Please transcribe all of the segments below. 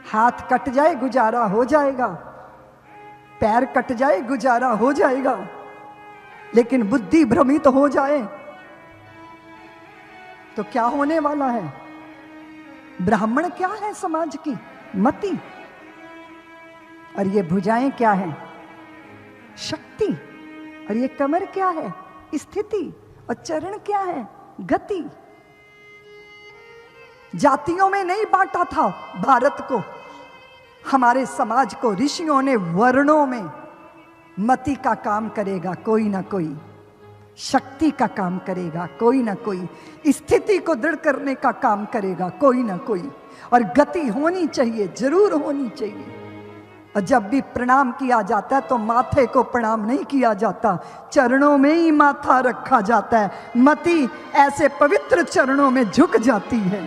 हाथ कट जाए गुजारा हो जाएगा, पैर कट जाए गुजारा हो जाएगा, लेकिन बुद्धि भ्रमित हो जाए तो क्या होने वाला है? ब्राह्मण क्या है समाज की? मति। और ये भुजाएं क्या है? शक्ति। और ये कमर क्या है? स्थिति। और चरण क्या है? गति। जातियों में नहीं बांटा था भारत को, हमारे समाज को ऋषियों ने वर्णों में। मति का काम करेगा कोई ना कोई, शक्ति का काम करेगा कोई ना कोई, स्थिति को दृढ़ करने का काम करेगा कोई ना कोई, और गति होनी चाहिए, जरूर होनी चाहिए। और जब भी प्रणाम किया जाता है तो माथे को प्रणाम नहीं किया जाता, चरणों में ही माथा रखा जाता है। मति ऐसे पवित्र चरणों में झुक जाती है।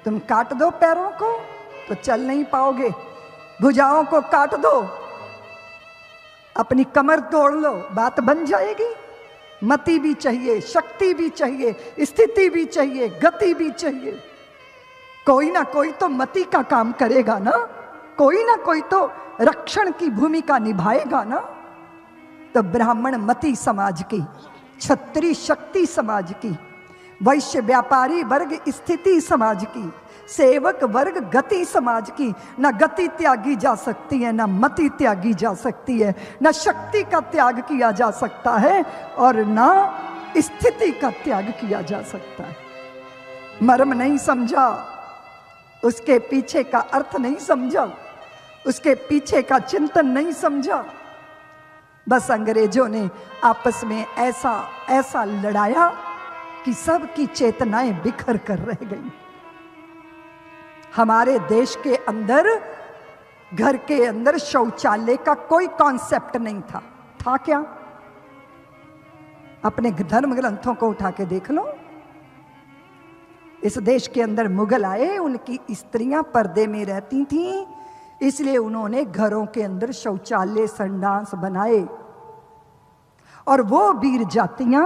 तुम काट दो पैरों को तो चल नहीं पाओगे, भुजाओं को काट दो, अपनी कमर तोड़ लो, बात बन जाएगी। मति भी चाहिए, शक्ति भी चाहिए, स्थिति भी चाहिए, गति भी चाहिए। कोई ना कोई तो मति का काम करेगा ना, कोई ना कोई तो रक्षण की भूमिका निभाएगा ना। तो ब्राह्मण मति समाज की, क्षत्रिय शक्ति समाज की, वैश्य व्यापारी वर्ग स्थिति समाज की, सेवक वर्ग गति समाज की। न गति त्यागी जा सकती है, न मति त्यागी जा सकती है, न शक्ति का त्याग किया जा सकता है और न स्थिति का त्याग किया जा सकता है। मर्म नहीं समझा, उसके पीछे का अर्थ नहीं समझा, उसके पीछे का चिंतन नहीं समझा, बस अंग्रेजों ने आपस में ऐसा ऐसा लड़ाया कि सबकी चेतनाएं बिखर कर रह गई। हमारे देश के अंदर घर के अंदर शौचालय का कोई कॉन्सेप्ट नहीं था। था क्या? अपने धर्म ग्रंथों को उठा के देख लो। इस देश के अंदर मुगल आए, उनकी स्त्रियां पर्दे में रहती थीं, इसलिए उन्होंने घरों के अंदर शौचालय संडास बनाए। और वो वीर जातियां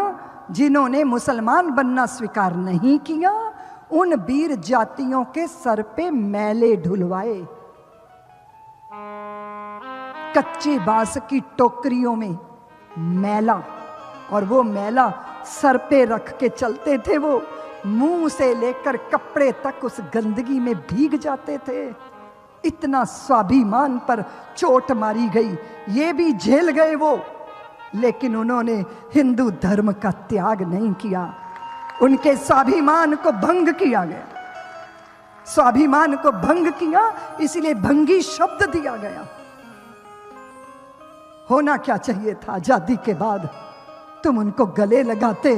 जिन्होंने मुसलमान बनना स्वीकार नहीं किया, उन वीर जातियों के सर पे मैले ढुलवाए, कच्चे बांस की टोकरियों में मैला, और वो मैला सर पे रख के चलते थे। वो मुंह से लेकर कपड़े तक उस गंदगी में भीग जाते थे। इतना स्वाभिमान पर चोट मारी गई, ये भी झेल गए वो, लेकिन उन्होंने हिंदू धर्म का त्याग नहीं किया। उनके स्वाभिमान को भंग किया गया, स्वाभिमान को भंग किया, इसलिए भंगी शब्द दिया गया। होना क्या चाहिए था? आजादी के बाद तुम उनको गले लगाते,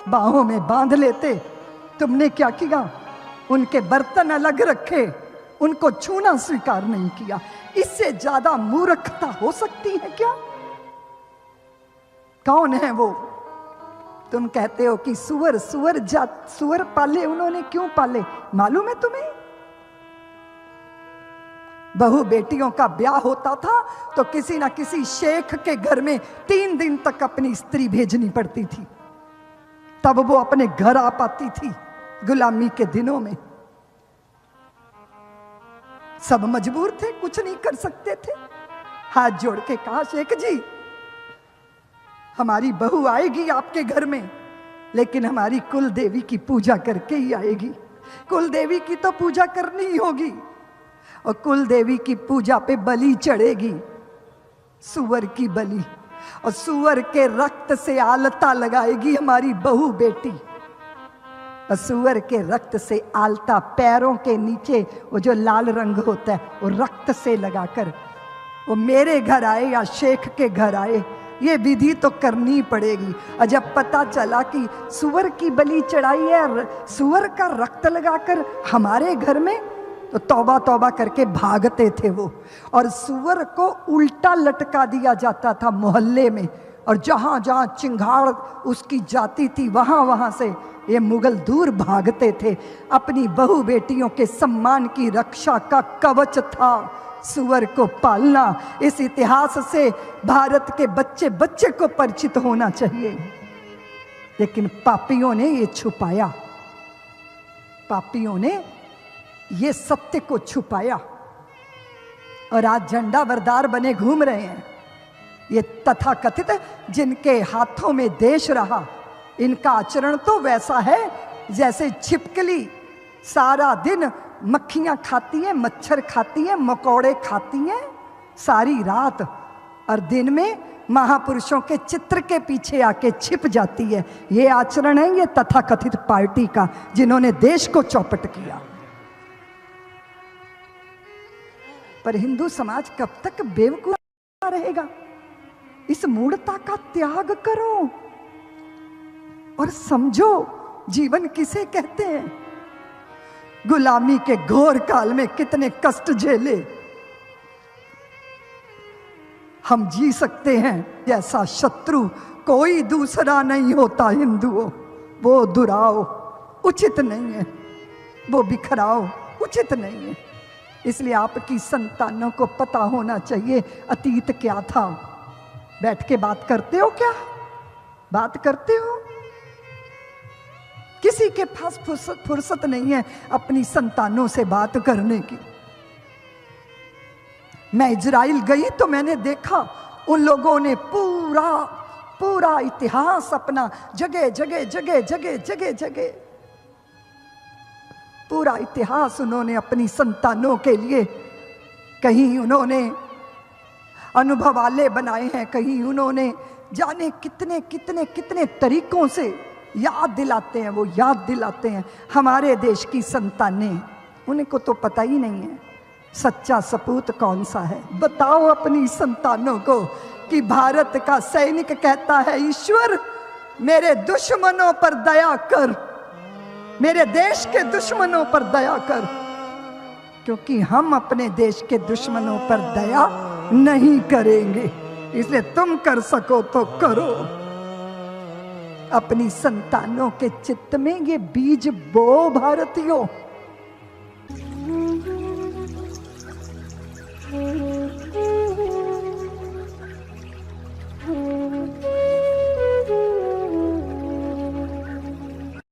बाहों में बांध लेते। तुमने क्या किया? उनके बर्तन अलग रखे, उनको छूना स्वीकार नहीं किया। इससे ज्यादा मूर्खता हो सकती है क्या? कौन है वो? तुम कहते हो कि सुअर सुअर जात, सुअर पाले उन्होंने, क्यों पाले मालूम है तुम्हें? बहू बेटियों का ब्याह होता था तो किसी ना किसी शेख के घर में 3 दिन तक अपनी स्त्री भेजनी पड़ती थी, तब वो अपने घर आ पाती थी। गुलामी के दिनों में सब मजबूर थे, कुछ नहीं कर सकते थे। हाथ जोड़ के कहा, शेख जी हमारी बहू आएगी आपके घर में, लेकिन हमारी कुल देवी की पूजा करके ही आएगी। कुल देवी की तो पूजा करनी ही होगी, और कुल देवी की पूजा पे बलि चढ़ेगी, सुअर की बलि, और सुअर के रक्त से आलता लगाएगी हमारी बहू बेटी। और सुअर के रक्त से आलता पैरों के नीचे वो जो लाल रंग होता है वो रक्त से लगाकर वो मेरे घर आए या शेख के घर आए, ये विधि तो करनी पड़ेगी। और जब पता चला कि सुअर की बलि चढ़ाई है, सुअर का रक्त लगाकर हमारे घर में, तो तौबा तौबा करके भागते थे वो। और सुअर को उल्टा लटका दिया जाता था मोहल्ले में, और जहां जहां चिंगाड़ उसकी जाती थी वहां वहां से ये मुगल दूर भागते थे। अपनी बहू बेटियों के सम्मान की रक्षा का कवच था सुअर को पालना। इस इतिहास से भारत के बच्चे बच्चे को परिचित होना चाहिए, लेकिन पापियों ने ये छुपाया, पापियों ने ये सत्य को छुपाया और आज झंडा बरदार बने घूम रहे हैं। ये तथाकथित जिनके हाथों में देश रहा, इनका आचरण तो वैसा है जैसे छिपकली सारा दिन मक्खियां खाती है, मच्छर खाती है, मकोड़े खाती हैं सारी रात, और दिन में महापुरुषों के चित्र के पीछे आके छिप जाती है। ये आचरण है ये तथाकथित पार्टी का, जिन्होंने देश को चौपट किया। पर हिंदू समाज कब तक बेवकूफ रहेगा? इस मूढ़ता का त्याग करो और समझो जीवन किसे कहते हैं। गुलामी के घोर काल में कितने कष्ट झेले, हम जी सकते हैं जैसा शत्रु कोई दूसरा नहीं होता। हिंदुओं, वो दुराओ उचित नहीं है, वो बिखराओ उचित नहीं है। इसलिए आपकी संतानों को पता होना चाहिए अतीत क्या था। बैठ के बात करते हो क्या? बात करते हो? किसी के पास फुर्सत नहीं है अपनी संतानों से बात करने की। मैं इजराइल गई तो मैंने देखा उन लोगों ने पूरा इतिहास अपना जगह जगह जगह जगह जगह जगह पूरा इतिहास उन्होंने अपनी संतानों के लिए, कहीं उन्होंने अनुभव वाले बनाए हैं, कहीं उन्होंने जाने कितने कितने कितने तरीकों से याद दिलाते हैं। वो याद दिलाते हैं हमारे देश की संतानें, उनको तो पता ही नहीं है सच्चा सपूत कौन सा है। बताओ अपनी संतानों को कि भारत का सैनिक कहता है, ईश्वर मेरे दुश्मनों पर दया कर, मेरे देश के दुश्मनों पर दया कर, क्योंकि हम अपने देश के दुश्मनों पर दया नहीं करेंगे। इसलिए तुम कर सको तो करो। अपनी संतानों के चित्त में ये बीज बो भारतीयों।